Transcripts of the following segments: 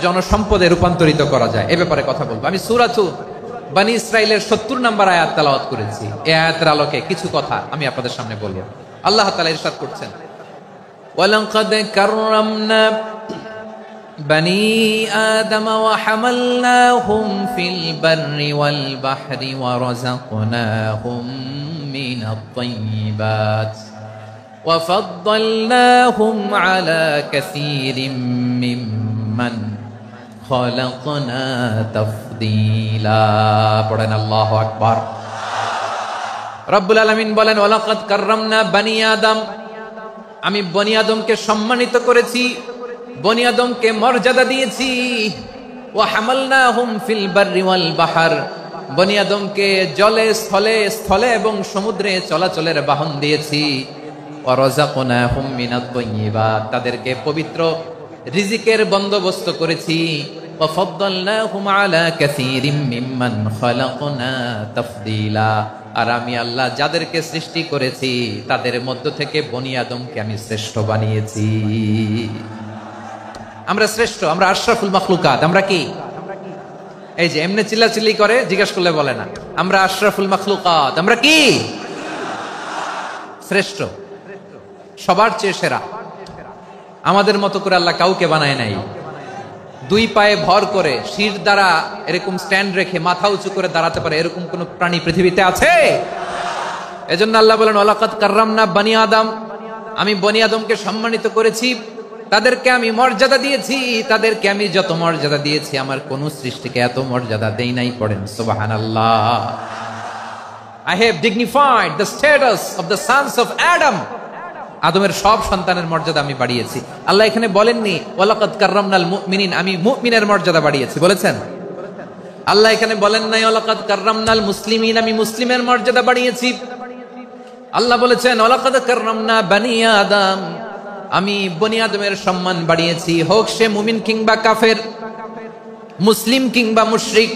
জনসম্পদে রূপান্তরিত করা যায়, এ ব্যাপারে কথা বলবো। আমি সূরাতু বনী ইসরাইলের 70 নম্বর আয়াত তেলাওয়াত করেছি। এই আয়াতের আলোকে কিছু কথা আমি আপনাদের সামনে বলবো। আল্লাহ তাআলা ইরশাদ করছেন, ওয়ালাকাদ কাররামনা বনী আদম ওয়া হামালনাহুম ফিল বাররি ওয়াল বাহরি ওয়া রাযাকনাহুম মিনাত তাইয়্যিবাত ওয়া ফাদ্দালনাহুম আলা কাসীরিম মিম্মান খালাকনা তাফদীলা। পড়েন আল্লাহু আকবার। রব্বুল আলামিন বলেন, ওয়ালাকাদ কাররামনা বনী আদম, আমি বনী আদমকে সম্মানিত করেছি, বনী আদমকে মর্যাদা দিয়েছি। ওয়া হামালনাহুম ফিল বাররি ওয়াল বাহর, বনী আদমকে জলে স্থলে এবং সমুদ্রে চলাচলের বাহন দিয়েছি। ওয়া রাযাকনাহুম মিনাত তাইয়্যিবাত, তাদেরকে পবিত্র রিজিকের বন্দোবস্ত করেছি। ওয়া ফাদ্দালনাহুম আলা কাসীরিম মিম্মান খালাকনা তাফদীলা, আর আমি আল্লাহ যাদেরকে সৃষ্টি করেছি তাদের মধ্য থেকে বনী আদমকে আমি শ্রেষ্ঠ বানিয়েছি। আমরা শ্রেষ্ঠ, আমরা আশরাফুল মাখলুকাত। আমরা কি? এই যে এমনি চিল্লাচিল্লি করে, জিজ্ঞাসা করলে বলে না। আমরা আশরাফুল মাখলুকাত। আমরা কি? শ্রেষ্ঠ, সবার চেয়ে সেরা। আমাদের মতো করে আল্লাহ কাউকে বানায় নাই। দুই পায়ে ভর করে শির দ্বারা এরকম স্ট্যান্ড রেখে মাথা উঁচু করে দাঁড়াতে পারে এরকম কোন প্রাণী পৃথিবীতে আছে? এজন্য আল্লাহ বলেন, ওয়ালাকাদ কাররামনা বনী আদম, আমি বনী আদমকে সম্মানিত করেছি, তাদেরকে আমি মর্যাদা দিয়েছি। তাদেরকে আমি যত মর্যাদা দিয়েছি আমার কোন সৃষ্টিকে এত মর্যাদা দেই নাই। পড়েন সুবহানাল্লাহ। I have dignified the status of the sons of Adam, আদমের সব সন্তানের মর্যাদা আমি বাড়িয়েছি। আল্লাহ এখানে বলেননি ওয়ালাকাদ কাররামনাল মুমিনিন, আমি মুমিনের মর্যাদা বাড়িয়েছি, বলেছেন? আল্লাহ এখানে বলেন নাই ওয়ালাকাদ কাররামনাল মুসলিমিন, আমি মুসলিমের মর্যাদা বাড়িয়েছি। আল্লাহ বলেছেন ওয়ালাকাদ কাররামনা বনী আদম, আমি বনী আদমের সম্মান বাড়িয়েছি, হোক সে মুমিন কিংবা কাফের, মুসলিম কিংবা মুশরিক,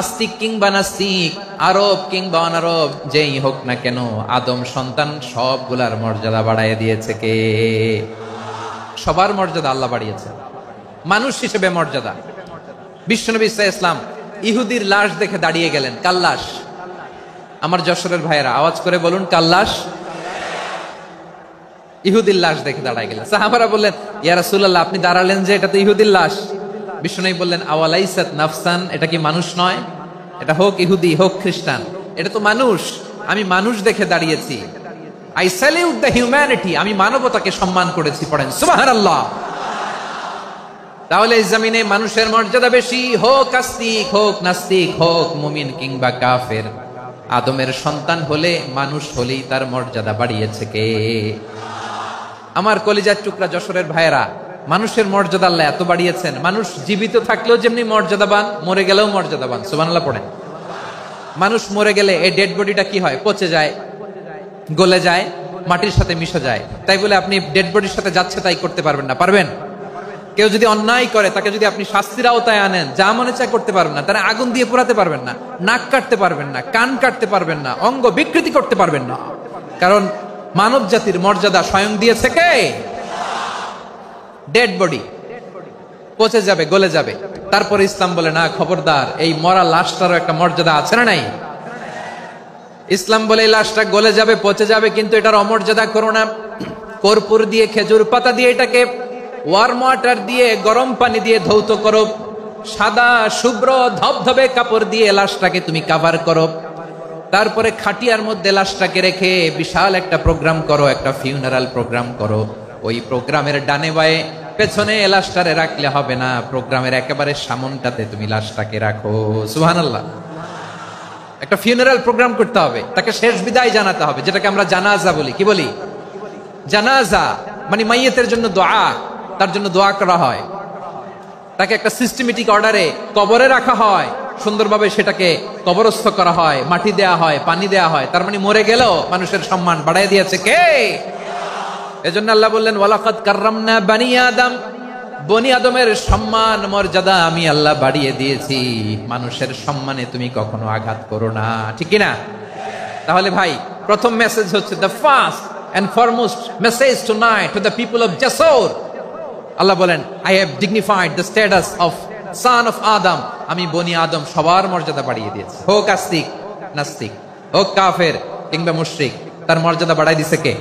আস্তিক কিংবা নাস্তিক, আরব কিংবা অনারব, যেই হোক না কেন আদম সন্তান সবগুলার মর্যাদা বাড়ায় দিয়েছে কে? সবার মর্যাদা আল্লাহ বাড়িয়েছে। মানুষ হিসেবে মর্যাদা। বিশ্বনবী সাল্লাল্লাহু আলাইহি ওয়াসাল্লাম ইহুদির লাশ দেখে দাঁড়িয়ে গেলেন। কাল্লাশ। আমার যশোরের ভাইয়েরা আওয়াজ করে বলুন, কাল্লাশ। ইহুদির লাশ দেখে দাঁড়ায় গেলেন। সাহাবারা বললেন, ইয়া রাসূলুল্লাহ, আপনি দাঁড়ালেন যে, এটা তো ইহুদির লাশ। বিশ্বনবী বললেন, আওয়ালাইসাত নাফসান, এটা কি মানুষ নয়? এটা হোক ইহুদি হোক খ্রিস্টান, এটা তো মানুষ। আমি মানুষ দেখে দাঁড়িয়েছি। আই স্যালিউট দ্য হিউম্যানিটি, আমি মানবতাকে সম্মান করেছি। পড়েন সুবহানাল্লাহ। তাহলে এই জমিনে মানুষের মর্যাদা বেশি, হোক আস্তিক হোক নাস্তিক, হোক মুমিন কিংবা কাফের। আদমের সন্তান হলে, মানুষ হলেই তার মর্যাদা বাড়িয়েছে কে? আমার কলিজার টুকরা যশোরের ভাইয়েরা, মানুষের মর্যাদা আল্লাহ এত বাড়িয়েছেন, মানুষ জীবিত থাকলেও যেমনি মর্যাদাবান, মরে গেলেও মর্যাদাবান। সুবহানাল্লাহ পড়েন। মানুষ মরে গেলে এই ডেড বডিটা কি হয়? পচে যায়, গলে যায়, মাটির সাথে মিশে যায়। তাই বলে আপনি ডেড বডির সাথে যাচ্ছে তাই করতে পারবেন না। পারবেন? কেউ যদি অন্যায় করে তাকে যদি আপনি শাস্তির আওতায় আনেন, যা মনে চায় করতে পারবেন না। তারা আগুন দিয়ে পোড়াতে পারবেন না, নাক কাটতে পারবেন না, কান কাটতে পারবেন না, অঙ্গ বিকৃতি করতে পারবেন না। কারণ মানব জাতির মর্যাদা স্বয়ং দিয়েছে কে? ডেড বডি পচে যাবে, গলে যাবে। তারপরে ইসলাম বলে, না, খবরদার, এই মরা লাশটারও একটা মর্যাদা আছে না নাই? ইসলাম বলে এই লাশটা গলে যাবে, পচে যাবে, কিন্তু এটার অমর্যাদা করো না। কর্পূর দিয়ে, খেজুর পাতা দিয়ে, এটাকে ওয়ার্ম ওয়াটার দিয়ে, গরম পানি দিয়ে ধৌত করো। সাদা শুভ্র ধবধবে কাপড় দিয়ে লাশটাকে তুমি কাভার করো। তারপরে খাটিয়ার মধ্যে লাশটাকে রেখে বিশাল একটা প্রোগ্রাম করো, একটা ফিউনারাল প্রোগ্রাম করো। ওই প্রোগ্রামের ডানে বায়ে পেছনে লাশটারে রাখলে হবে না, প্রোগ্রামের একেবারে সামনটাতে তুমি লাশটাকে রাখো। সুবহানাল্লাহ। একটা ফিউনারাল প্রোগ্রাম করতে হবে, তাকে শেষ বিদায় জানাতে হবে, যেটাকে আমরা জানাজা বলি। কি বলি? জানাজা মানে মাইয়িতের জন্য দোয়া, তার জন্য দোয়া করা হয়। তাকে একটা সিস্টেমেটিক অর্ডারে কবরে রাখা হয়, সুন্দরভাবে সেটাকে কবরস্থ করা হয়, মাটি দেয়া হয়, পানি দেয়া হয়। তার মানে মরে গেলেও মানুষের সম্মান বাড়ায় দিয়েছে কে? এজন্য আল্লাহ বললেন, ওয়ালাকাদ কাররামনা বনী আদম, বনী আদমের সম্মান মর্যাদা আমি আল্লাহ বাড়িয়ে দিয়েছি। মানুষের সম্মানে তুমি কখনো আঘাত করো না, ঠিক কি না? তাহলে ভাই, প্রথম মেসেজ হচ্ছে, the first and foremost message tonight to the people of Jasor, আল্লাহ বলেন, I have dignified the status of son of আদম, আমি বনি আদম সবার মর্যাদা বাড়িয়ে দিয়েছি। হোক আস্তিক নাস্তিক, হোক কাফের কিংবা মুশরিক, তার মর্যাদা বাড়াই দিছে কে?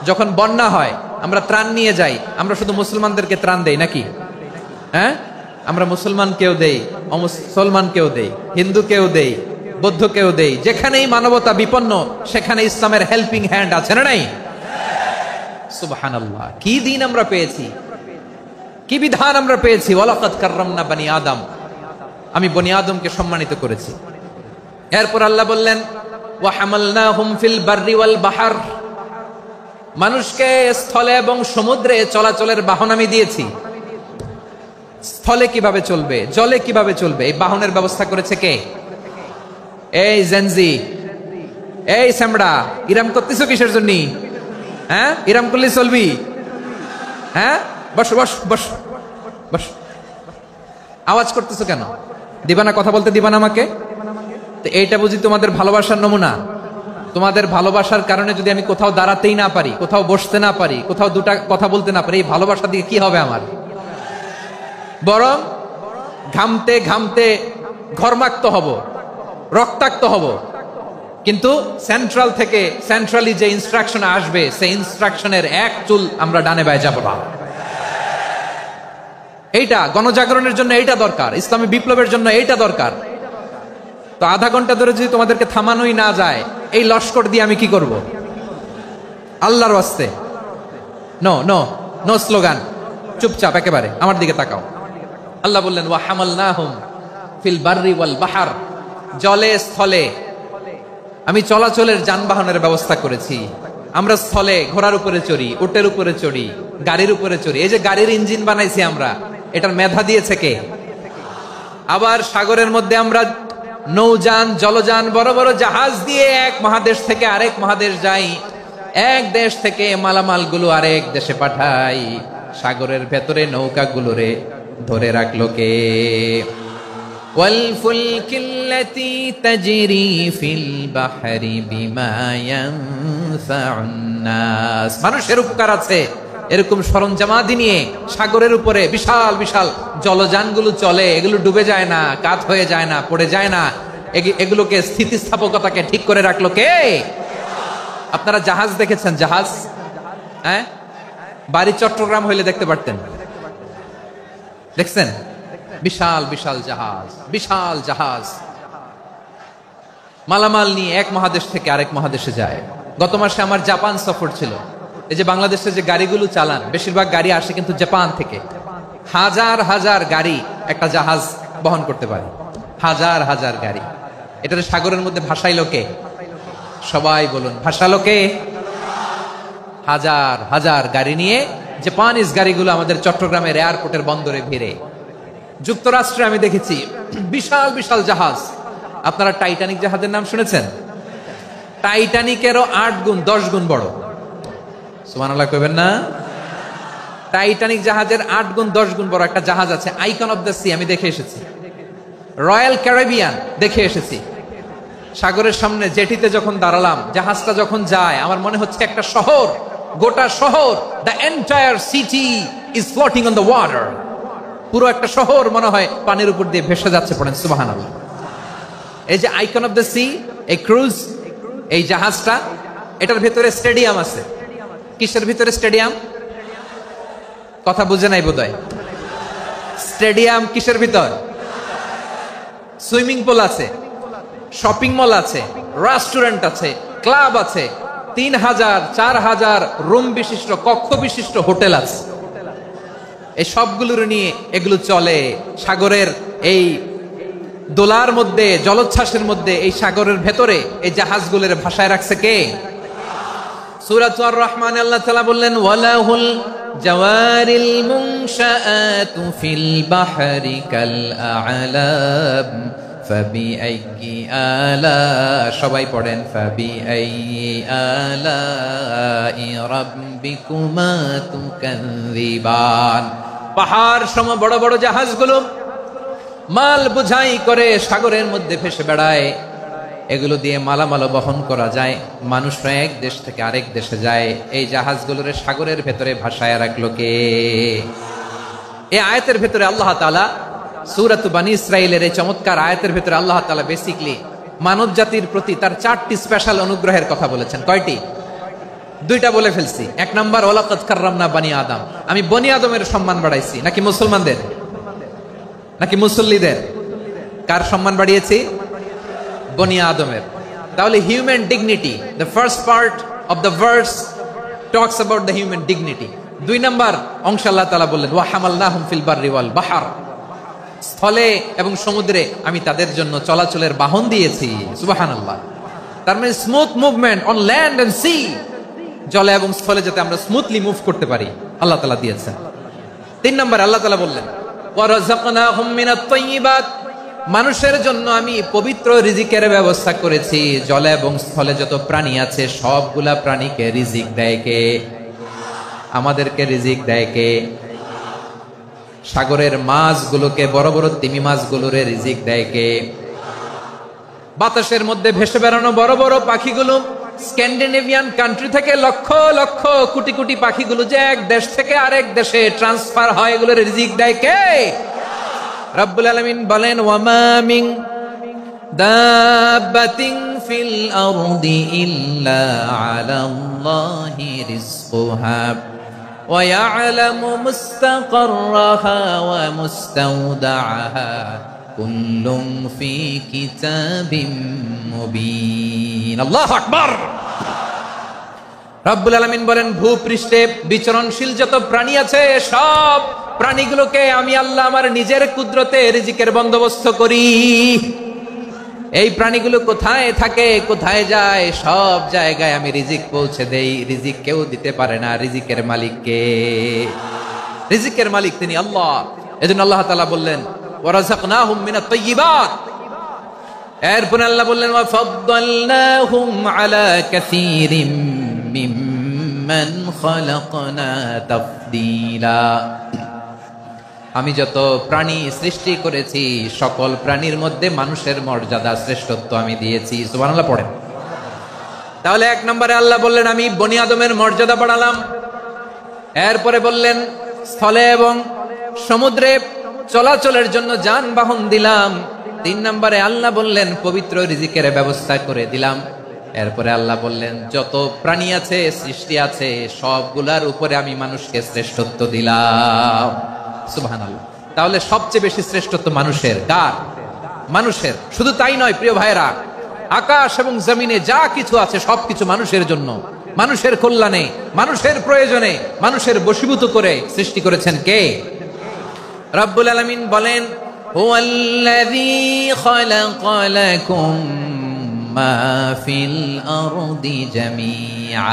যখন বন্যা হয় আমরা ত্রাণ নিয়ে যাই, আমরা শুধু মুসলমানদেরকে ত্রাণ দেই নাকি? হ্যাঁ, আমরা মুসলমানকেও দেই, অমুসলমানকেও দেই, হিন্দুকেও দেই, বৌদ্ধকেও দেই। যেখানেই মানবতা বিপন্ন সেখানে ইসলামের হেল্পিং হ্যান্ড আছে না নাই? সুবহানাল্লাহ, কি দিন আমরা পেয়েছি, কি বিধান আমরা পেয়েছি। ওয়ালাকাদ কাররামনা বনি আদম, আমি বনি আদমকে সম্মানিত করেছি। এরপর আল্লাহ বললেন, ওয়া হামালনাহুম ফিল বাররি ওয়াল বাহর, মানুষকে স্থলে এবং সমুদ্রে চলাচলের বাহন আমি দিয়েছি। স্থলে কিভাবে চলবে, জলে কিভাবে চলবে, এই বাহনের ব্যবস্থা করেছে কে? এই জেনজি, এই স্যামড়া, ইরাম করতেছো কিসের জন্য? হ্যাঁ, ইরাম করলে চলবি? হ্যাঁ, বস বস বস বস, আওয়াজ করতেছো কেন? দিবা না, কথা বলতে দিবা না আমাকে? তো এইটা বুঝি তোমাদের ভালোবাসার নমুনা? তোমাদের ভালোবাসার কারণে যদি আমি কোথাও দাঁড়াতেই না পারি, কোথাও বসতে না পারি, কোথাও দুটা কথা বলতে না পারি, এই ভালোবাসা দিয়ে কি হবে আমার? বরং ঘামতে ঘামতে ঘর্মাক্ত হব, রক্তাক্ত হব। কিন্তু সেন্ট্রাল থেকে, সেন্ট্রালি যে ইনস্ট্রাকশন আসবে, সেই ইনস্ট্রাকশনের এক চুল আমরা ডানে বায়ে যাব না। এইটা গণজাগরণের জন্য এইটা দরকার, ইসলামী বিপ্লবের জন্য এইটা দরকার। তো আধা ঘন্টা ধরে যদি তোমাদেরকে থামানোই না যায়, এই লস্কর দিয়ে আমি কি করব? আল্লাহর ওয়াস্তে নো নো নো স্লোগান, চুপচাপ একেবারে আমার দিকে তাকাও। আল্লাহ বললেন, ওয়া হামালনাহুম ফিল বাররি ওয়াল বাহর, জলে স্থলে আমি চলাচলের যানবাহনের ব্যবস্থা করেছি। আমরা স্থলে ঘোড়ার উপরে চড়ি, উটের উপরে চড়ি, গাড়ির উপরে চড়ি। এই যে গাড়ির ইঞ্জিন বানাইছি আমরা, এটার মেধা দিয়েছে কে? আবার সাগরের মধ্যে আমরা নৌযান, জলযান, বড় বড় জাহাজ দিয়ে এক মহাদেশ থেকে আরেক মহাদেশ যাই, এক দেশ থেকে মালামাল গুলো আরেক দেশে পাঠাই। সাগরের ভেতরে নৌকাগুলোরে ধরে রাখলো কে? ওয়াল ফুলকিল্লাতী তাজরি ফিল বাহরি বিমা ইয়ানফাউন নাস, মানুষের উপকার আছে এরকম সরঞ্জামাদি নিয়ে সাগরের উপরে বিশাল বিশাল জলযানগুলো চলে। এগুলো ডুবে যায় না, কাত হয়ে যায় না, পড়ে যায় না। এগুলোকে স্থিতিস্থাপকতাকে ঠিক করে রাখলো কে? আপনারা জাহাজ দেখেছেন? জাহাজ, হ্যাঁ, বাড়ি চট্টগ্রাম হইলে দেখতে পারতেন, দেখছেন? বিশাল বিশাল জাহাজ, বিশাল জাহাজ মালামাল নিয়ে এক মহাদেশ থেকে আরেক মহাদেশে যায়। গত মাসে আমার জাপান সফর ছিল। এই যে বাংলাদেশে যে গাড়িগুলো চালান, বেশিরভাগ গাড়ি আসে কিন্তু জাপান থেকে। হাজার হাজার গাড়ি একটা জাহাজ বহন করতে পারে, হাজার হাজার গাড়ি। এটা সাগরের মধ্যে ভাসাইলো কে? সবাই বলুন, ভাসালো কে? হাজার হাজার গাড়ি নিয়ে জাপানিজ গাড়িগুলো আমাদের চট্টগ্রামের এয়ারপোর্টের বন্দরে ভিড়ে। যুক্তরাষ্ট্রে আমি দেখেছি বিশাল বিশাল জাহাজ। আপনারা টাইটানিক জাহাজের নাম শুনেছেন? টাইটানিকেরও 8 গুণ 10 গুণ বড়। সুবহানাল্লাহ কইবেন না? টাইটানিক জাহাজের 8 গুণ 10 গুণ বড় একটা জাহাজ আছে, আইকন অফ দ্য সি, আমি দেখে এসেছি। রয়্যাল ক্যারিবিয়ান দেখে এসেছি। সাগরের সামনে জেটিতে যখন দাঁড়ালাম, জাহাজটা যখন যায়, আমার মনে হচ্ছে একটা শহর, গোটা শহর, the entire city is floating on the water. পুরো একটা শহর মনে হয় পানির উপর দিয়ে ভেসে যাচ্ছে। পড়েন সুবহানাল্লাহ। এই যে আইকন অফ দ্য সি, এই ক্রুজ, এই জাহাজটা, এটার ভিতরে স্টেডিয়াম আছে। কিসের ভিতরে স্টেডিয়াম? কথা বুঝে নাই বোধহয়। স্টেডিয়াম কিসের ভিতর? সুইমিং পুল আছে, শপিং মল আছে, রেস্টুরেন্ট আছে, ক্লাব আছে, 3000 4000 রুম বিশিষ্ট, কক্ষ বিশিষ্ট হোটেল আছে। এই সবগুলোর নিয়ে এগুলো চলে সাগরের এই দোলার মধ্যে, জলোচ্ছ্বাসের মধ্যে। এই সাগরের ভেতরে এই জাহাজগুলোর ভাষায় রাখছে কে? সূরা আর রহমানে আল্লাহ তাআলা বললেন, ওয়ালাহুল জাওয়ারিল মুনশাআতু ফিল বাহরি কাল আ'লাম ফাবিআইয়ি আলা, সবাই পড়েন, ফাবিআইয়ি আলাই রাব্বিকুমা তুকাযযিবান। পাহাড় সম বড় বড় জাহাজগুলো মাল বোঝাই করে সাগরের মধ্যে ভেসে বেড়ায়। এগুলো দিয়ে মালামাল বহন করা যায়, মানুষরা এক দেশ থেকে আরেক দেশে যায়। এই জাহাজগুলোর সাগরের ভেতরে ভাসায় রাখলো কে? এই আয়াতের ভেতরে আল্লাহ তাআলা সূরাত বনী ইসরাঈলের এই চমৎকার আয়াতের ভেতরে আল্লাহ তাআলা বেসিক্যালি মানব জাতির প্রতি তার 4টি স্পেশাল অনুগ্রহের কথা বলেছেন। কয়টি? 2টা বলে ফেলছি। 1 নাম্বার ওয়ালাকাদ কাররামনা বনী আদম, আমি বনী আদমের সম্মান বাড়াইছি। নাকি মুসলমানদের? নাকি মুসল্লিদের? কার সম্মান বাড়িয়েছি? বনী আদমের। তাহলে human dignity, the first part of the verse talks about the human dignity. 2 number অংশ আল্লাহ তাআলা বললেন ওয়া হামালনাহুম ফিল বাররি ওয়াল বাহর, স্থলে এবং সমুদ্রে আমি তাদের জন্য চলাচলের বাহন দিয়েছি। সুবহানাল্লাহ। তার মানে smooth movement on land and sea, জলে এবং স্থলে যাতে আমরা স্মুথলি মুভ করতে পারি আল্লাহ তাআলা দিয়েছেন। 3 নাম্বার আল্লাহ তাআলা বললেন ওয়া রাযাকনাহুম মিনাত তাইয়্যিবাত, মানুষের জন্য আমি পবিত্র রিজিকের ব্যবস্থা করেছি। জলে এবং স্থলে যত প্রাণী আছে সবগুলা প্রাণীকে রিজিক দেয় কে? আমাদেরকে রিজিক দেয় কে? সাগরের মাছগুলোকে, বড় বড় তিমি মাছগুলোরে রিজিক দেয় কে? বাতাসের মধ্যে ভেসে বেড়ানো বড় বড় পাখিগুলো, স্ক্যান্ডিনেভিয়ান কান্ট্রি থেকে লক্ষ লক্ষ কোটি কোটি পাখিগুলো যে এক দেশ থেকে আরেক দেশে ট্রান্সফার হয়, এগুলোর রিজিক দেয় কে? রব্বুল আলামিন বলেন ওয়ামা মিন দাব্বাতিন ফিল আরদি ইল্লা আলাল্লাহি রিজকুহা ওয়া ইয়ালামু মুস্তাকাররাহা ওয়া মুস্তাওদাআহা কুল্লুম ফি কিতাবিম মুবিন। আল্লাহু আকবার। রব্বুল আলামিন বলেন ভূপৃষ্ঠে বিচরণশীল যত প্রাণী আছে সব প্রাণীগুলোকে আমি আল্লাহ আমার নিজের কুদরতে রিজিকের বন্দোবস্ত করি। এই প্রাণীগুলো কোথায় থাকে, কোথায় যায়, সব জায়গায় আমি রিজিক পৌঁছে দেই। রিজিক কেউ দিতে পারে না, রিজিকের মালিক কে? রিজিকের মালিক তিনি আল্লাহ। এজন্য আল্লাহ তাআলা বললেন ওয়া রাযাকনাহুম মিনাত তাইয়্যিবাত। এরপর আল্লাহ বললেন ওয়া ফাদ্দালনাহুম আলা কাসীরিম মিম্মান খালাকনা তাফদীলা। আমি যত প্রাণী সৃষ্টি করেছি সকল প্রাণীর মধ্যে মানুষের মর্যাদা, শ্রেষ্ঠত্ব আমি দিয়েছি। সুবহানাল্লাহ পড়েন। তাহলে 1 নম্বরে আল্লাহ বললেন আমি বনী আদমের মর্যাদা বাড়ালাম। এরপরে বললেন স্থলে এবং সমুদ্রে চলাচলের জন্য যানবাহন দিলাম। 3 নম্বরে আল্লাহ বললেন পবিত্র রিজিকের ব্যবস্থা করে দিলাম। এরপরে আল্লাহ বললেন যত প্রাণী আছে, সৃষ্টি আছে, সবগুলার উপরে আমি মানুষকে শ্রেষ্ঠত্ব দিলাম। সুবহানাল্লাহ। তাহলে সবচেয়ে বেশি শ্রেষ্ঠত্ব মানুষের। কার? মানুষের। শুধু তাই নয় প্রিয় ভাইরা, আকাশ এবং জমিনে যা কিছু আছে সবকিছু মানুষের জন্য, মানুষের কল্যাণে, মানুষের প্রয়োজনে, মানুষের বশীভূত করে সৃষ্টি করেছেন কে? রব্বুল আলামিন বলেন হুয়াল্লাযী খালাকা লাকুম মা ফিল আরদি জামিআ,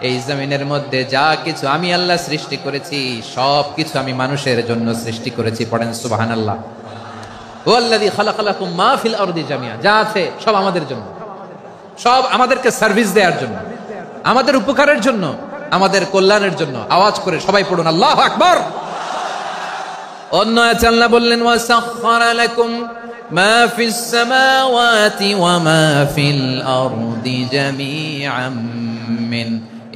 এই জমিনের মধ্যে যা কিছু আমি আল্লাহ সৃষ্টি করেছি সব কিছু আমি মানুষের জন্য সৃষ্টি করেছি। পড়েন সুবহানাল্লাহ। হুয়াল্লাযী খালাকা লাকুম মা ফিল আরদি জামিআ, যা আছে সব আমাদের জন্য, সব আমাদেরকে সার্ভিস দেওয়ার জন্য, আমাদের উপকারের জন্য, আমাদের কল্যাণের জন্য। আওয়াজ করে সবাই পড়ুন আল্লাহু আকবার। অন্য আয়াতে আল্লাহ বললেন ওয়া সাখখারা লাকুম মা ফিস সামাওয়াতি ওয়া মা ফিল আরদি জামিআম মিন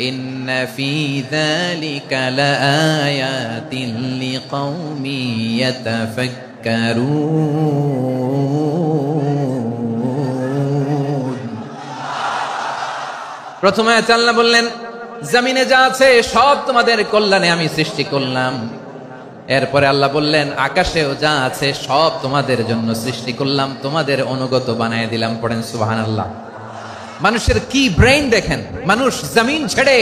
ইন্না ফি যালিকা লাআয়াতিন লিকাওমিন ইয়াতাফাক্কারুন। প্রথমে আয়াতে আল্লাহ বললেন জমিনে যা আছে সব তোমাদের কল্যাণে আমি সৃষ্টি করলাম। এরপরে আল্লাহ বললেন আকাশেও যা আছে সব তোমাদের জন্য সৃষ্টি করলাম, তোমাদের অনুগত বানায় দিলাম। পড়েন সুবহানাল্লাহ। মানুষের কি ব্রেইন দেখেন, মানুষ জমিন ছেড়ে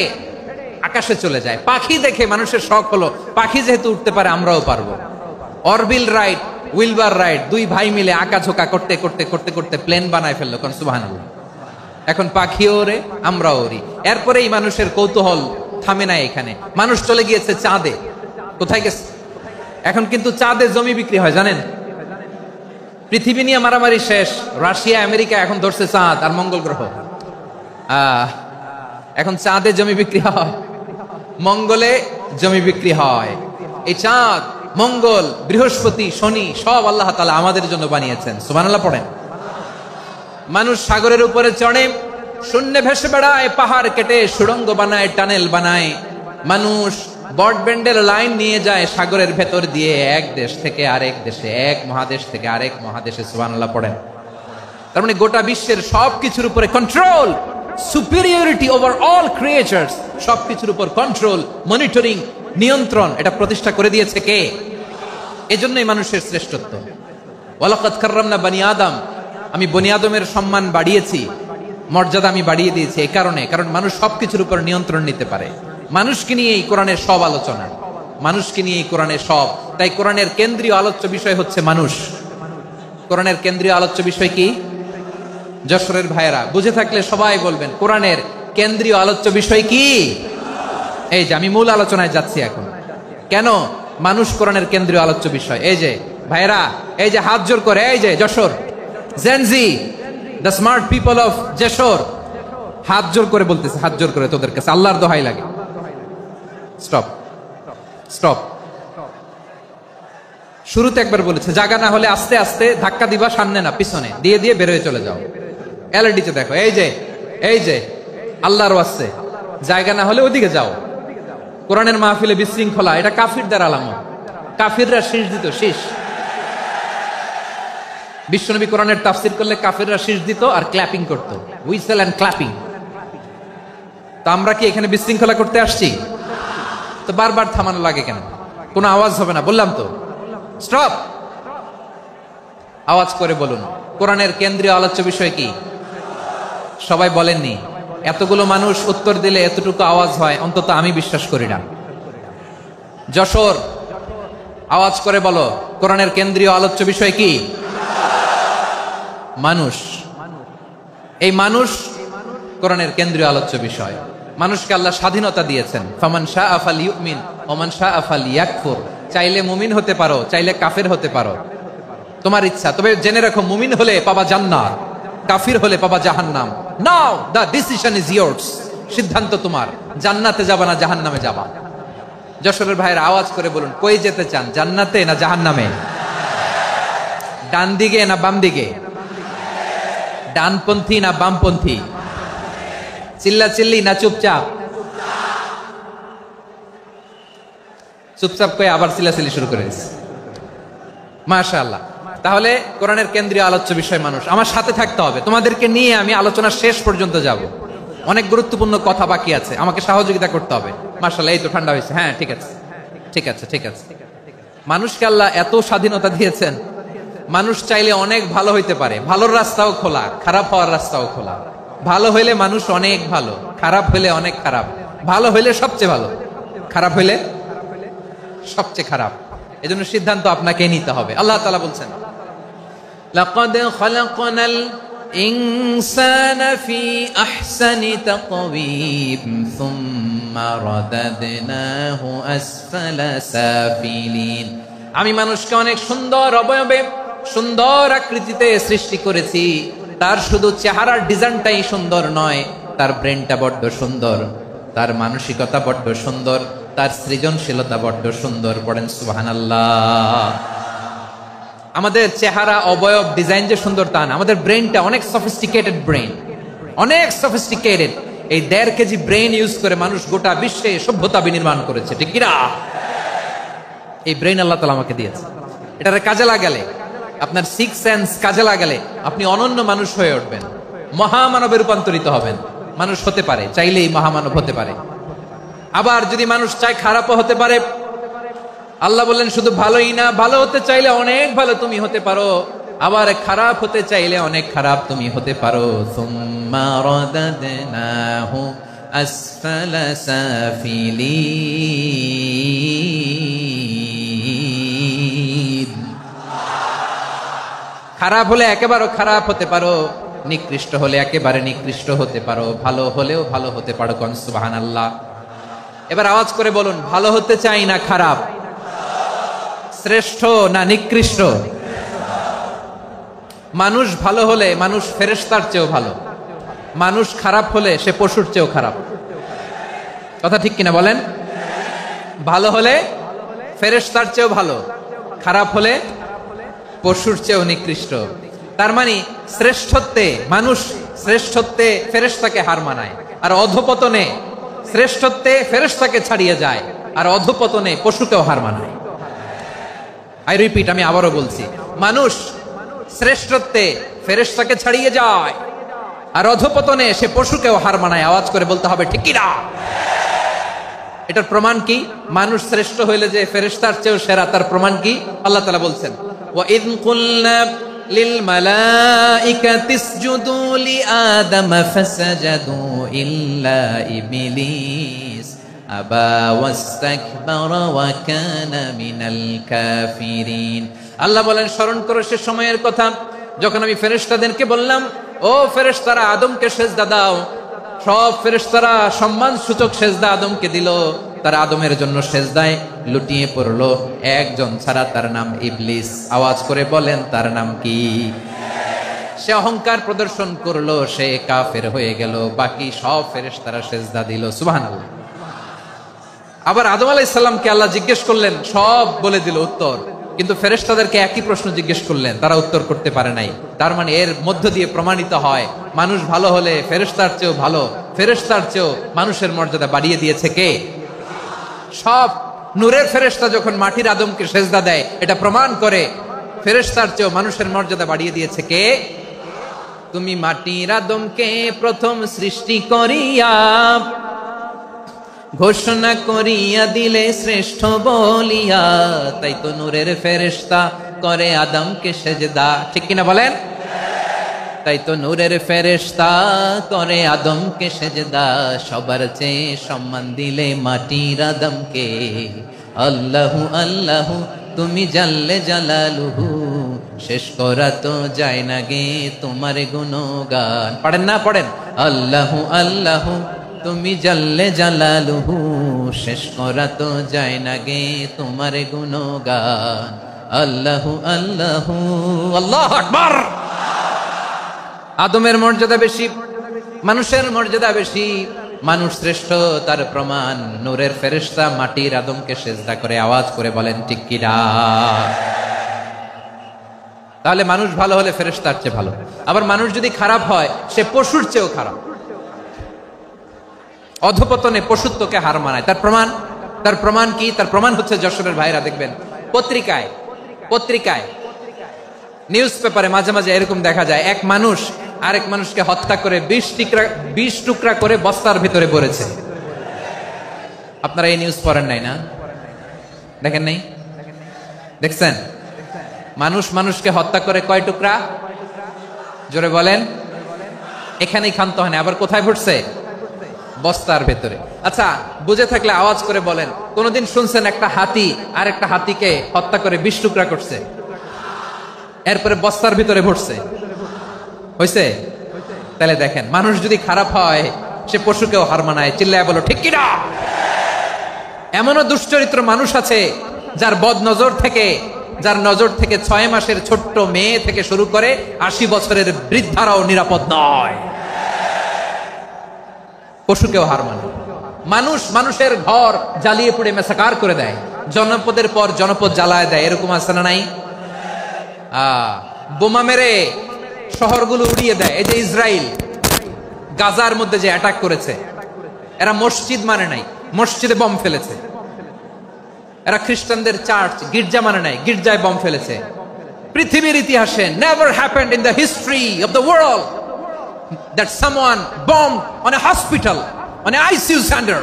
আকাশে চলে যায়। পাখি দেখে মানুষের শখ হলো পাখি যেহেতু উঠতে পারে আমরাও পারবো। অরবিল রাইট, উইলবার রাইট, 2 ভাই মিলে আঁকাঝোঁকা করতে করতে করতে করতে প্লেন বানায় ফেললো। কোন সুবহানাল্লাহ। এখন পাখিও ওরে, আমরাও ওরি। এরপরেই মানুষের কৌতূহল থামে না এখানে। মানুষ চলে গিয়েছে চাঁদে। কোথায় গেছে? এখন কিন্তু চাঁদে জমি বিক্রি হয় জানেন। পৃথিবী নিয়ে মারামারি শেষ, রাশিয়া আমেরিকা এখন ধরছে চাঁদ আর মঙ্গল গ্রহ। এখন চাঁদে জমি বিক্রি হয়, মঙ্গলে জমি বিক্রি হয়। এই চাঁদ, মঙ্গল, বৃহস্পতি, শনি সব আল্লাহ তাআলা আমাদের জন্য বানিয়েছেন। সুবহানাল্লাহ পড়েন। মানুষ সাগরের উপরে চড়ে, শূন্যে ভেসে বেড়ায়, পাহাড় কেটে সুড়ঙ্গ বানায়, টানেল বানায়। মানুষ ব্রডব্যান্ডের লাইন নিয়ে যায় সাগরের ভেতর দিয়ে, এক দেশ থেকে আরেক দেশে, এক মহাদেশ থেকে আরেক মহাদেশে। সুবহানাল্লাহ পড়েন। তার মানে গোটা বিশ্বের সবকিছুর উপরে control, superiority over all creatures, সবকিছুর উপর কন্ট্রোল, মনিটরিং, নিয়ন্ত্রণ, এটা প্রতিষ্ঠা করে দিয়েছে কে? এজন্যই মানুষের শ্রেষ্ঠত্ব। ওয়ালাকাদ কাররামনা বানি আদম, আমি বনি আদমের সম্মান বাড়িয়েছি, মর্যাদা আমি বাড়িয়ে দিয়েছি এই কারণে, কারণ মানুষ সবকিছুর উপর নিয়ন্ত্রণ নিতে পারে। মানুষকে নিয়ে এই কোরআনের সব আলোচনা, মানুষকে নিয়ে এই কোরআনের সব। তাই কোরআনের কেন্দ্রীয় আলোচ্য বিষয় হচ্ছে মানুষ। কোরআনের কেন্দ্রীয় আলোচ্য বিষয় কি? যশোরের ভাইয়েরা বুঝে থাকলে সবাই বলবেন, কোরআনের কেন্দ্রীয় আলোচ্য বিষয় কি? এই যে আমি মূল আলোচনায় যাচ্ছি এখন। কেন মানুষ কোরআনের কেন্দ্রীয় আলোচ্য বিষয়? এই যে ভাইয়েরা, এই যে হাত জোর করে, এই যে Jessore Gen Z, the smart people of Jessore, হাত জোর করে বলতেছে, হাত জোর করে তোদের কাছে আল্লাহর দোহাই লাগে, স্টপ স্টপ। শুরুতে একবার বলেছে, জায়গা না হলে আস্তে আস্তে ধাক্কা দিবা, সামনে না পিছনে দিয়ে দিয়ে বের হয়ে চলে যাও। এলইডিতে দেখো, এই যে আল্লাহর ওয়াস্তে জায়গা না হলে ওদিকে যাও। কোরআনের মাহফিলে বিশৃঙ্খলা, এটা কাফিরদের আলামত। কাফিররা শীষ দিত, শীষ। বিশ্বনবী কোরআনের তাফসির করলে কাফিররা শীষ দিত আর ক্ল্যাপিং করত, হুইসেল এন্ড ক্ল্যাপিং। তো আমরা কি এখানে বিশৃঙ্খলা করতে আসছি? তো বারবার থামানো লাগে কেন? কোনো আওয়াজ হবে না, বললাম তো, স্টপ। আওয়াজ করে বলুন, কোরআনের কেন্দ্রীয় আলোচ্য বিষয় কি? সবাই বলেননি। এতগুলো মানুষ উত্তর দিলে এতটুকু আওয়াজ হয়, অন্তত আমি বিশ্বাস করি না। যশোর, আওয়াজ করে বলো, কোরআনের কেন্দ্রীয় আলোচ্য বিষয় কি? মানুষ। এই মানুষ কোরআনের কেন্দ্রীয় আলোচ্য বিষয়। মানুষকে আল্লাহ স্বাধীনতা দিয়েছেন। ফামান শাআ ফালইউমিন ওয়া মান শাআ ফালইয়াকফুর। চাইলে মুমিন হতে পারো, চাইলে কাফের হতে পারো, তোমার ইচ্ছা। তবে জেনে রাখো, মুমিন হলে পাবা জান্নাত, কাফির হলে পাবা জাহান্নাম। নাও দ্য ডিসিশন ইজ ইয়ার্স। সিদ্ধান্ত তোমার, জান্নাতে যাবা না জাহান্নামে যাবা। যশোরের ভাইয়ের আওয়াজ করে বলুন, কই যেতে চান, জান্নাতে না জাহান্নামে? ডান দিকে না বাম দিকে? ডানপন্থী না বামপন্থী? চিল্লা চিল্লি না চুপচাপ? চুপচাপ কয়ে আবার চিল্লাচিল্লি শুরু করে দিচ্ছে। মাশাআল্লাহ। তাহলে কোরআনের কেন্দ্রীয় আলোচ্য বিষয় মানুষ। আমার সাথে থাকতে হবে, তোমাদেরকে নিয়ে আমি আলোচনা শেষ পর্যন্ত যাব। অনেক গুরুত্বপূর্ণ কথা বাকি আছে, আমাকে সহযোগিতা করতে হবে। মাশাআল্লাহ, এই তো ঠান্ডা হয়েছে। হ্যাঁ, ঠিক আছে ঠিক আছে ঠিক আছে। মানুষকে আল্লাহ এত স্বাধীনতা দিয়েছেন, মানুষ চাইলে অনেক ভালো হইতে পারে। ভালোর রাস্তাও খোলা, খারাপ হওয়ার রাস্তাও খোলা। ভালো হইলে মানুষ অনেক ভালো, খারাপ হইলে অনেক খারাপ। ভালো হইলে সবচেয়ে ভালো, খারাপ হইলে সবচেয়ে খারাপ। এজন্য সিদ্ধান্ত আপনাকে নিতে হবে। আল্লাহ তাআলা বলছেন, লাকাদ খালাকনাল ইনসানা ফি আহসানি তাকওয়িম সুম্মা রাদাদনাহু আসফালা সাফিলিন। আমি মানুষকে অনেক সুন্দর অবয়বে, সুন্দর আকৃতিতে সৃষ্টি করেছি। তার শুধু চেহারার ডিজাইনটাই সুন্দর নয়, তার ব্রেনটা বড্ড সুন্দর, তার মানসিকতা বড্ড সুন্দর, তার সৃজনশীলতা বড্ড সুন্দর। পড়েন সুবহানাল্লাহ। আমাদের চেহারা, অবয়ব, ডিজাইন যে সুন্দর তা না, আমাদের ব্রেনটা অনেক সফিস্টিকেটেড ব্রেন, অনেক সফিস্টিকেটেড। এই 1.5 কেজি ব্রেন ইউজ করে মানুষ গোটা বিশ্বে সভ্যতা বিনির্মাণ করেছে, ঠিক কিনা? এই ব্রেন আল্লাহ তাআলা আমাকে দিয়েছে। এটারে কাজে লাগালে, আপনার 6 সেন্স কাজে লাগালে আপনি অনন্য মানুষ হয়ে উঠবেন, মহামানবে রূপান্তরিত হবেন। মানুষ হতে পারে, চাইলেই মহামানব হতে পারে। আবার যদি মানুষ চায়, খারাপও হতে পারে। আল্লাহ বললেন শুধু ভালোই না, ভালো হতে চাইলে অনেক ভালো তুমি হতে পারো, আবার খারাপ হতে চাইলে অনেক খারাপ তুমি হতে পারো। সুম্মা রাদাদনাহু আসফালা সাফিলিন। খারাপ হলে একেবারে খারাপ হতে পারো, নিকৃষ্ট হলে একেবারে নিকৃষ্ট হতে পারো, ভালো হলেও ভালো হতে পারো। কোন সুবহানাল্লাহ। এবার আওয়াজ করে বলুন, ভালো হতে চাই না খারাপ? শ্রেষ্ঠ না নিকৃষ্ট? মানুষ ভালো হলে মানুষ ফেরেশতার চেয়েও ভালো, মানুষ খারাপ হলে সে পশুর চেয়েও খারাপ। কথা ঠিক কিনা বলেন? ভালো হলে ফেরেশতার চেয়েও ভালো, খারাপ হলে পশুর চেয়েও নিকৃষ্ট। তার মানে শ্রেষ্ঠত্বে মানুষ শ্রেষ্ঠত্বে ফেরেশতাকে হার মানায়, আর অধপতনে শ্রেষ্ঠত্বে ফেরেশতাকে ছাড়িয়ে যায়, আর অধপতনে পশুকেও হার মানায়। আই রিপিট, আমি আবারও বলছি, মানুষ শ্রেষ্ঠত্বে ফেরেশতাকে ছাড়িয়ে যায়, আর অধপতনে সে পশুকেও হার মানায়। আওয়াজ করে বলতে হবে ঠিক কি না? এটার প্রমাণ কি? মানুষ শ্রেষ্ঠ হইলে যে ফেরেশতার চেয়েও সেরা, তার প্রমাণ কি? আল্লাহ তাআলা বলছেন, ওয়া ইয কুলনা লিল মালাইকাতি ইসজুদু লিআদামা ফাসাজাদু ইল্লা ইবলিস আবা ওয়াস্তাকবারা ওয়া কানা মিনাল কাফিরিন। আল্লাহ বলেন, স্মরণ করো সে সময়ের কথা যখন আমি ফেরেশতাদেরকে বললাম, ও ফেরেশতারা আদমকে সেজদা দাও। সব ফেরেশতারা সম্মান সূচক সেজদা আদমকে দিল, তারা আদমের জন্য সেজদায় লুটিয়ে পড়লো, একজন ছাড়া, তার নাম ইবলিস। আওয়াজ করে বলেন তার নাম কি? সে অহংকার প্রদর্শন করলো, সে কাফের হয়ে গেল, বাকি সব ফেরেশতারা সেজদা দিল। সুবহানাল্লাহ। আবার আদম আলাইহিস সালামকে আল্লাহ জিজ্ঞেস করলেন, সব বলে দিল উত্তর, কিন্তু ফেরেশতাদেরকে একই প্রশ্ন জিজ্ঞেস করলেন, তারা উত্তর করতে পারে নাই। তার মানে এর মধ্য দিয়ে প্রমাণিত হয়, মানুষ ভালো হলে ফেরেশতার চেয়েও ভালো, ফেরেশতার চেয়েও মানুষের মর্যাদা বাড়িয়ে দিয়েছে কে? সব নূরের ফেরেশতা যখন মাটির আদমকে সেজদা দেয়, এটা প্রমাণ করে ফেরেশতার চেয়েও মানুষের মর্যাদা বাড়িয়ে দিয়েছে কে? তুমি মাটির আদমকে প্রথম সৃষ্টি করিয়া ঘোষণা করিয়া দিলে শ্রেষ্ঠ বলিয়া, তাই তো নূরের ফেরেশতা করে আদমকে সেজদা। ঠিক কিনা বলেন? তাই তো নূরের ফেরেশতা করে আদমকে সেজদা, সবার চেয়ে সম্মান দিলে মাটির আদমকে। আল্লাহু আল্লাহু তুমি জাল্লে জালালুহু, শেষ করা তো যায় না গে তোমার গুণগান। পড়েন না? পড়েন। আল্লাহু আল্লাহু তুমি জাল্লে জালালুহু, শেষ করা তো যায় না গে তোমার গুণগান। আল্লাহু আল্লাহু। আল্লাহু আকবার। আদমের মর্যাদা বেশি, মানুষের মর্যাদা বেশি, মানুষ শ্রেষ্ঠ তার প্রমাণ নূরের ফেরেশতা মাটির আদমকে সেজদা করে। আওয়াজ করে বলেন ঠিক কি না? তাহলে মানুষ ভালো হলে ফেরেশতার চেয়ে ভালো, আবার মানুষ যদি খারাপ হয় সে পশুর চেয়েও খারাপ, অধপতনে পশুত্বকে হার মানায়। তার প্রমাণ, তার প্রমাণ কি? তার প্রমাণ হচ্ছে যশোরের ভাইরা দেখবেন পত্রিকায় নিউজ পেপারে মাঝে মাঝে এরকম দেখা যায়, এক মানুষ আরেক মানুষকে হত্যা করে 20 টুকরা করে বস্তার ভিতরে ভরেছে। আপনারা এই নিউজ পড়েন নাই না? দেখেন নাই? দেখছেন? মানুষ মানুষকে হত্যা করে কয় টুকরা? জোরে বলেন। এখানেই ক্ষান্ত হয় না, আবার কোথায় ভরছে? বস্তার ভেতরে। আচ্ছা, বুঝে থাকলে আওয়াজ করে বলেন, কোনদিন শুনছেন একটা হাতি আর একটা হাতিকে হত্যা করে 20 টুকরা করছে, এরপরে বস্তার ভিতরে ভরছে? হইছে? তাহলে দেখেন, মানুষ যদি খারাপ হয় সে পশুকেও হার মানায়। চিল্লায় বলো ঠিক কিনা? এমনও দুশ্চরিত্র মানুষ আছে যার যার নজর থেকে 6 মাসের ছোট্ট মেয়ে থেকে শুরু করে 80 বছরের বৃদ্ধারাও নিরাপদ নয়। পশুকেও হার মানে। মানুষ মানুষের ঘর জ্বালিয়ে পুড়ে মেসাকার করে দেয়, জনপদের পর জনপদ জ্বালায় দেয়। এরকম আছে না নাই? বোমা মেরে শহরগুলো উড়িয়ে দেয়। এই যে ইসরায়েল গাজার মধ্যে যে অ্যাটাক করেছে, এরা মসজিদ মানে নাই, মসজিদে বম ফেলেছে। এরা খ্রিস্টানদের চার্চ গির্জা মানে নাই, গির্জায় বম ফেলেছে। পৃথিবীর ইতিহাসে never happened in the history of the world that someone bombed on a hospital, on a ICU center.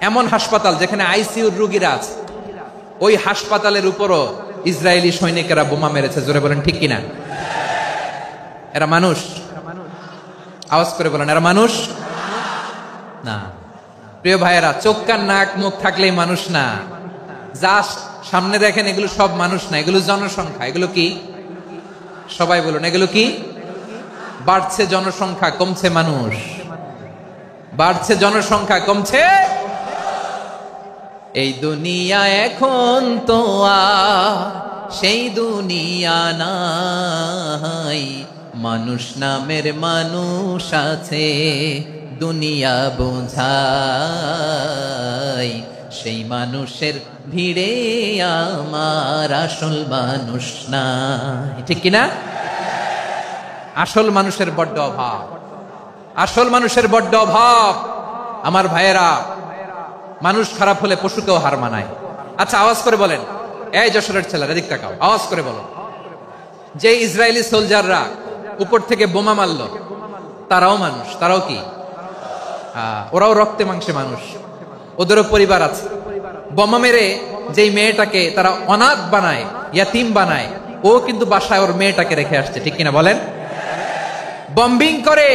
এমন হাসপাতাল যেখানে আইসিইউ রোগীরা আছে, ওই হাসপাতালের উপরও ইসরায়েলি সৈনিকেরা বোমা মেরেছে। জোরে বলেন ঠিক কিনা? এরা মানুষ? আওয়াজ করে বলেন, এরা মানুষ না। প্রিয় ভাইয়েরা, চোখ কান নাক মুখ থাকলেই মানুষ না। যা সামনে দেখেন এগুলো সব মানুষ না, এগুলো জনসংখ্যা। এগুলো কি? সবাই বলুন, এগুলো কি? বাড়ছে জনসংখ্যা, কমছে মানুষ। বাড়ছে জনসংখ্যা, কমছে। এই দুনিয়া এখন তো সেই দুনিয়া নাই, মানুষ নামের মানুষ আছে, দুনিয়া বোঝাই। সেই মানুষের ভিড়ে আমার আসল মানুষ নাই। ঠিক কিনা? আসল মানুষের বড্ড অভাব, আসল মানুষের বড্ড অভাব। আমার ভাইয়েরা, মানুষ খারাপ হলে পশুকেও হার মানায়। আচ্ছা, আওয়াজ করে বলেন, এই যশোরের ছেলেরা দিক তাকাও, আওয়াজ করে বলো, যে ইসরায়েলি সোলজাররা উপর থেকে বোমা মারলো, তারাও মানুষ? তারাও কি? ওরাও রক্তে মাংসে মানুষ, ওদেরও পরিবার আছে। বোমা মেরে যেই মেয়েটাকে তারা অনাথ বানায়, ইয়াতিম বানায়, ও কিন্তু বাসায় ওর মেয়েটাকে রেখে আসছে, ঠিক কিনা বলেন? বম্বিং করে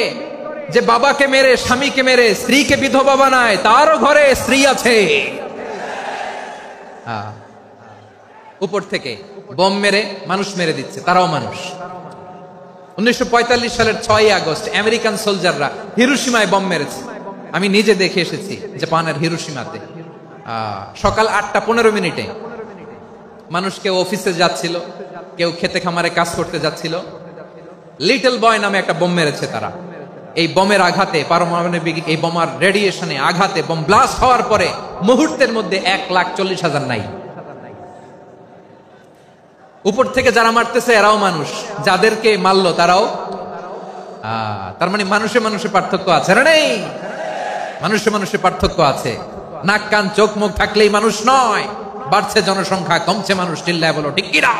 যে বাবাকে মেরে, স্বামীকে মেরে স্ত্রীকে বিধবা বানায়, তারও ঘরে স্ত্রী আছে। উপর থেকে বোম মেরে মানুষ মেরে দিচ্ছে, তারাও মানুষ। 1945 সালের 6 আগস্ট আমেরিকান সোলজাররা হিরোশিমায় বোম মেরেছে। আমি নিজে দেখে এসেছি জাপানের হিরোশিমাতে। সকাল 8:15 মানুষ কেউ অফিসে যাচ্ছিল, কেউ খেতে খামারে কাজ করতে যাচ্ছিল, লিটল বয় নামে একটা বোম মেরেছে তারা। এই বোমের আঘাতে, পারমাণবিক এই বোমার রেডিয়েশনে আঘাতে, বোম ব্লাস্ট হওয়ার পরে মুহূর্তের মধ্যে 1,40,000 নাই। উপর থেকে যারা মারতেছে এরাও মানুষ, যাদেরকে মারলো তারাও। তার মানে মানুষে মানুষে পার্থক্য আছে না? নেই? মানুষে মানুষে পার্থক্য আছে। নাক কান চোখ মুখ থাকলেই মানুষ নয়। বাড়ছে জনসংখ্যা, কমছে মানুষ, চিল্লায় বলো ঠিক কিনা?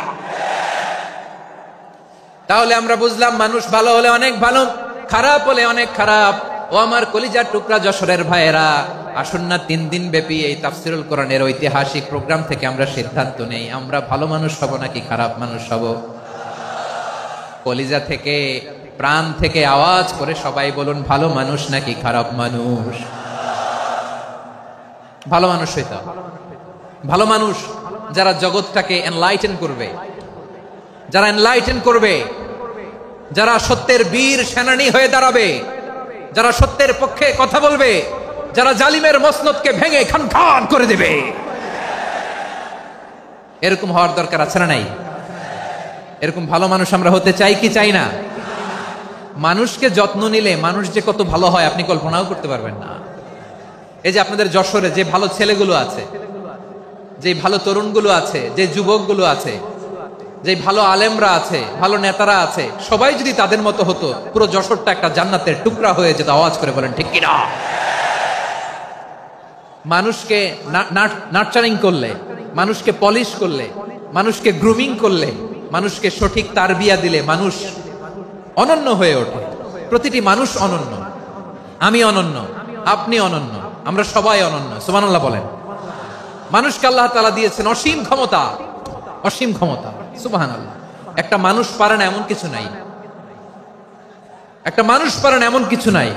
তাহলে আমরা বুঝলাম মানুষ ভালো হলে অনেক ভালো, খারাপ হলে অনেক খারাপ। ও আমার কলিজার টুকরা যশোরের ভাইয়েরা, আসুন না 3 দিন ব্যাপী এই তাফসিরুল কোরআনের ঐতিহাসিক প্রোগ্রাম থেকে আমরা সিদ্ধান্ত নেই, আমরা ভালো মানুষ হব নাকি খারাপ মানুষ হব। কলিজা থেকে, প্রাণ থেকে আওয়াজ করে সবাই বলুন, ভালো মানুষ নাকি খারাপ মানুষ? ভালো মানুষ হইতে হবে। ভালো মানুষ যারা জগৎটাকে এনলাইটেন করবে, যারা এনলাইটেন করবে, যারা সত্যের বীর সেনানী হয়ে দাঁড়াবে, যারা সত্যের পক্ষে কথা বলবে, যারা জালিমের মসনদকে ভেঙে খান খান করে দেবে। এরকম হওয়ার দরকার আছে না নাই? এরকম ভালো মানুষ আমরা হতে চাই কি চাই না? মানুষকে যত্ন নিলে মানুষ যে কত ভালো হয় আপনি কল্পনাও করতে পারবেন না। এই যে আপনাদের যশোরে যে ভালো ছেলেগুলো আছে, যে ভালো তরুণগুলো আছে, যে যুবকগুলো আছে, যে ভালো আলেমরা আছে, ভালো নেতারা আছে, সবাই যদি তাদের মতো হতো, পুরো যশোরটা একটা জান্নাতের টুকরা হয়ে যেত। আওয়াজ করে বলেন ঠিক কিনা? মানুষকে নার্চারিং করলে, মানুষকে পলিশ করলে, মানুষকে গ্রুমিং করলে, মানুষকে সঠিক তারবিয়া দিলে মানুষ অনন্য হয়ে ওঠে। প্রতিটি মানুষ অনন্য। আমি অনন্য, আপনি অনন্য, আমরা সবাই অনন্য। সুবহানাল্লাহ বলেন। মানুষকে আল্লাহ তাআলা দিয়েছেন অসীম ক্ষমতা, অসীম ক্ষমতা। সুবহানাল্লাহ। একটা মানুষ পারে না এমন কিছু নাই, একটা মানুষ পারে না এমন কিছু নাই।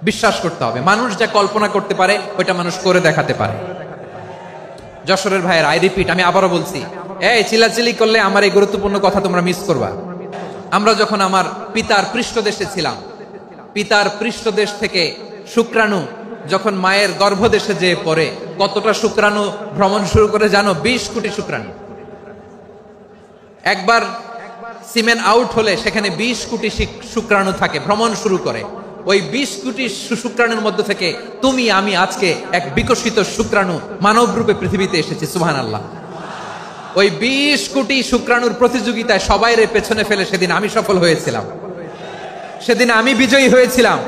বিশ্বাস করতে হবে, মানুষ যা কল্পনা করতে পারে ওইটা মানুষ করে দেখাতে পারে। যশোরের ভাইয়ের, আই রিপিট, আমি আবারও বলছি, এই চিল্লাচিল্লি করলে আমার এই গুরুত্বপূর্ণ কথা তোমরা মিস করবা। আমরা যখন আমার পিতার পৃষ্ঠদেশে ছিলাম, পিতার পৃষ্ঠদেশ থেকে শুক্রাণু যখন মায়ের গর্ভদেশে যেয়ে পড়ে, কতটা শুক্রাণু ভ্রমণ শুরু করে জানো? 20 কোটি শুক্রাণু। একবার সিমেন আউট হলে সেখানে 20 কোটি শুক্রাণু থাকে, ভ্রমণ শুরু করে। ওই 20 কোটি শুক্রাণুর মধ্যে থেকে তুমি আমি আজকে এক বিকশিত শুক্রাণু মানব রূপে পৃথিবীতে এসেছি। সুবহানাল্লাহ। ওই 20 কোটি শুক্রাণুর প্রতিযোগিতায় সবাই রে পেছনে ফেলে সেদিন আমি সফল হয়েছিলাম, সেদিন আমি বিজয়ী হয়েছিলাম।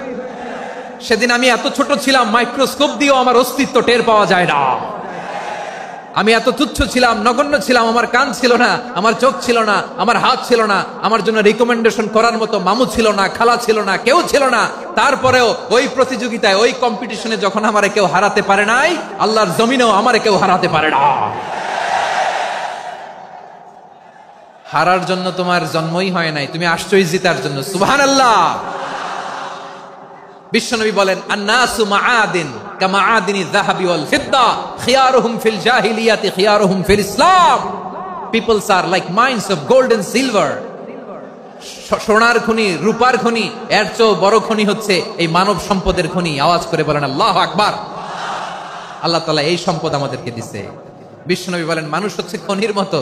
সেদিন আমি এত ছোট ছিলাম, মাইক্রোস্কোপ দিয়েও আমার অস্তিত্ব টের পাওয়া যায় না। আমি এত তুচ্ছ ছিলাম, নগণ্য ছিলাম। আমার কান ছিল না, আমার চোখ ছিল না, আমার হাত ছিল না, আমার জন্য রিকমেন্ডেশন করার মতো মামু ছিল না, খালা ছিল না, কেউ ছিল না। তারপরেও ওই প্রতিযোগিতায়, ওই কম্পিটিশনে যখন আমারে কেউ হারাতে পারে নাই, আল্লাহর জমিনেও আমারে কেউ হারাতে পারে না। হারার জন্য তোমার জন্মই হয় নাই, তুমি আসছই জিতার জন্য। সুবহানাল্লাহ। বিশ্বনবী বলেন, আন্নাসু মাআদিন কামাআদিনি যাহাবি ওয়াল ফিদ্দা খিয়ারুহুম ফিল জাহিলিয়াতি খিয়ারুহুম ফিল ইসলাম। Peoples are like mines of gold and silver. সোনার খনি, রূপার খনি, এর চেয়েও বড় খনি হচ্ছে এই মানব সম্পদের খনি। আওয়াজ করে বলেন আল্লাহু আকবার। আল্লাহ তাআলা এই সম্পদ আমাদেরকে দিয়েছে। বিশ্বনবী বলেন, মানুষ হচ্ছে খনির মতো।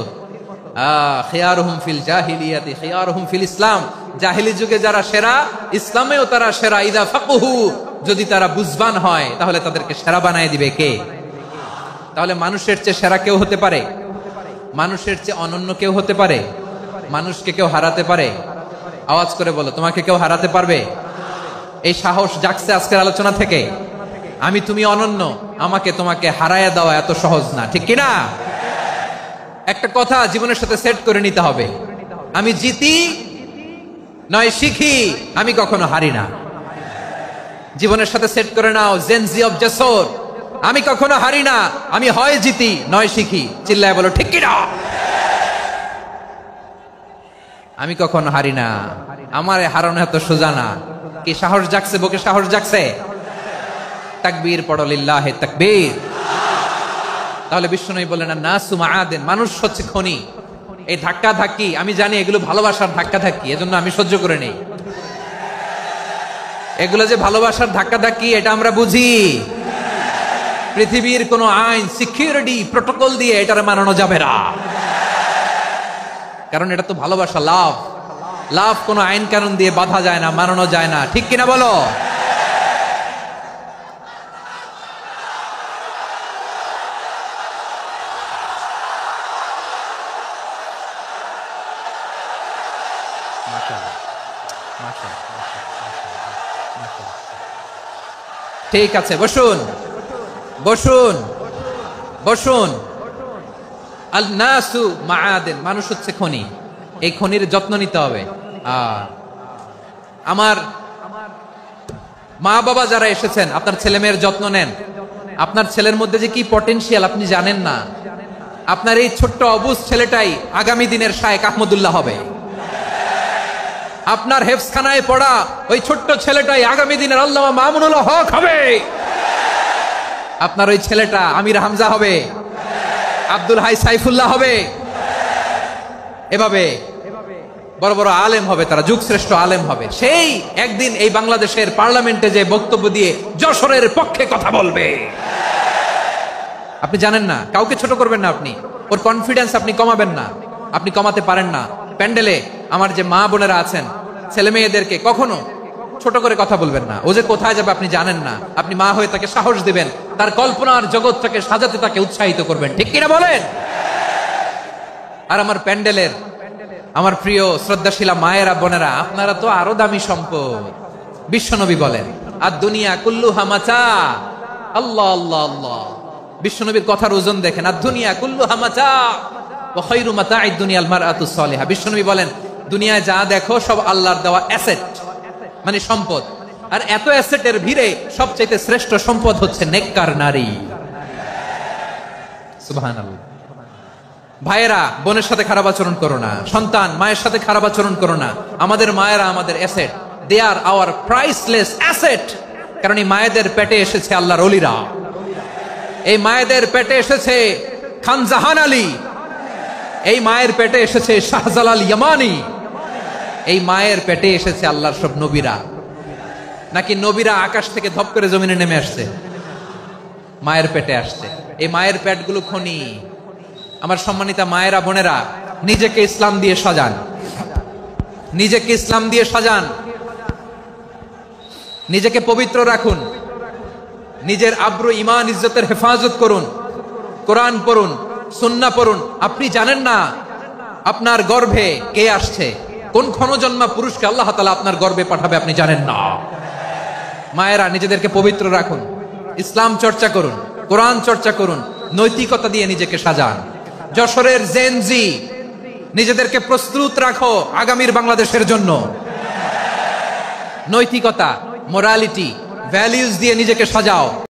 খিয়ারুহুম ফিল জাহিলিয়াতি খিয়ারুহুম ফিল ইসলাম। জাহিলি যুগে যারা সেরা, ইসলামেও তারা সেরা। ইদা ফাকুহু, যদি তারা বুঝবান হয় তাহলে তাদেরকে সেরা বানায় দিবে কে? তাহলে মানুষের চেয়ে সেরা কেউ হতে পারে? মানুষের চেয়ে অনন্য কেউ হতে পারে? মানুষকে কেউ হারাতে পারে? আওয়াজ করে বলো, তোমাকে কেউ হারাতে পারবে? এই সাহস জাগছে আজকের আলোচনা থেকে। আমি তুমি অনন্য, আমাকে তোমাকে হারায়া দেওয়া এত সহজ না, ঠিক কিনা? একটা কথা জীবনের সাথে সেট করে নিতে হবে, আমি জিতি নয় শিখি, আমি কখনো হারি না। জীবনের সাথে সেট করে নাও, জেনজি অফ জেসর, আমি কখনো হারি না, আমি হয় জিতি নয় শিখি। চিল্লায় বলো ঠিক কিনা? আমি কখনো হারি না, আমার হারানো এত সোজা না। কি সাহস জাগছে? বুকে সাহস জাগছে? তাকবীর পড়ো, লিল্লাহে তাকবীর। তাহলে বিশ্বনবী বলেন নাসু মাআদিন, মানুষ হচ্ছে খনি। এই ধাক্কা ধাক্কি আমি জানি এগুলো ভালোবাসার ধাক্কা ধাক্কি, এজন্য আমি সহ্য করে নেই। এগুলো যে ভালোবাসার ধাক্কা ধাক্কি এটা আমরা বুঝি। পৃথিবীর কোন আইন, সিকিউরিটি প্রটোকল দিয়ে এটারে মানানো যাবে না, কারণ এটা তো ভালোবাসা, লাভ। লাভ কোন আইন কানুন দিয়ে বাধা যায় না, মানানো যায় না, ঠিক কিনা বলো? ঠিক আছে, বসুন বসুন বসুন। আল নাসু মাআদিন, মানুষ হচ্ছে খনি। এই খনির যত্ন নিতে হবে। আমার মা বাবা যারা এসেছেন, আপনার ছেলে মেয়ের যত্ন নেন। আপনার ছেলের মধ্যে যে কি পটেনশিয়াল আপনি জানেন না। আপনার এই ছোট্ট অবুজ ছেলেটাই আগামী দিনের শায়েখ আহমদুল্লাহ হবে। আপনার হেফজখানায় পড়া ওই ছোট্ট ছেলেটাই আগামী দিনের আল্লামা মামুনুল হক হবে। আপনার ওই ছেলেটা আমির হামজা হবে, আব্দুল হাই সাইফুল্লাহ হবে। এভাবে বড় বড় আলেম হবে, তারা যুগশ্রেষ্ঠ আলেম হবে। সেই একদিন এই বাংলাদেশের পার্লামেন্টে যে বক্তব্য দিয়ে যশোরের পক্ষে কথা বলবে। আপনি জানেন না, কাউকে ছোট করবেন না আপনি, ওর কনফিডেন্স আপনি কমাবেন না, আপনি কমাতে পারেন না। প্যান্ডেলে আমার যে মা বোনেরা আছেন, ছেলে মেয়েদেরকে কখনো ছোট করে কথা বলবেন না। ও যে কোথায় যাবে আপনি জানেন না, আপনি মা হয়ে তাকে সাহস দিবেন, তার কল্পনার জগৎটাকে সাজাতে তাকে উৎসাহিত করবেন, ঠিক কিনা বলেন? আর আমার প্যান্ডেলের আমার প্রিয় শ্রদ্ধাশীলা মায়েরা বোনেরা, আপনারা তো আরো দামি সম্পদ। বিশ্বনবী বলেন আর দুনিয়া কুল্লুহা মাতা। আল্লাহ আল্লাহ আল্লাহ, বিশ্বনবীর কথার ওজন দেখেন। আর দুনিয়া কুল্লুহা মাতা ওয়া খায়রু মাতা'আদ দুনিয়াল মারআতুস সালিহা। বিশ্বনবী বলেন দুনিয়ায় যা দেখো সব আল্লাহর দেওয়া অ্যাসেট, মানে সম্পদ। আর এত অ্যাসেটের ভিড়ে সবচেয়ে শ্রেষ্ঠ সম্পদ হচ্ছে নেককার নারী। সুবহানাল্লাহ। ভাইয়েরা বোনের সাথে খারাপ আচরণ করো না, সন্তান মায়ের সাথে খারাপ আচরণ করো না। আমাদের মায়েরা আমাদের asset, they are our priceless asset. কারণ এই মায়েদের পেটে এসেছে আল্লাহর ওলিরা, এই মায়েদের পেটে এসেছে খান জাহান আলী, এই মায়ের পেটে এসেছে শাহজালাল ইয়ামানি, এই মায়ের পেটে এসেছে আল্লাহর সব নবীরা। নাকি নবীরা আকাশ থেকে ধপ করে জমিনে নেমে আসছে? মায়ের পেটে আসছে। এই মায়ের পেটগুলো খনি। আমার সম্মানিতা মায়েরা বোনেরা, নিজেকে ইসলাম দিয়ে সাজান, নিজেকে ইসলাম দিয়ে সাজান, নিজেকে পবিত্র রাখুন, নিজের আব্রু ঈমান ইজ্জতের হেফাজত করুন, কোরআন পড়ুন, সুন্নাহ পড়ুন। আপনি জানেন না আপনার গর্ভে কে আসছে, কোন ক্ষণজন্মা পুরুষকে আল্লাহ তাআলা আপনার গর্ভে পাঠাবে, আপনি জানেন না। মায়েরা নিজেদেরকে পবিত্র রাখুন, ইসলাম চর্চা করুন, কোরআন চর্চা করুন, নৈতিকতা দিয়ে নিজেকে সাজান। যশোরের জেনজি, নিজেদেরকে প্রস্তুত রাখো আগামীর বাংলাদেশের জন্য। নৈতিকতা, মোরালিটি, ভ্যালিউজ দিয়ে নিজেকে সাজাও।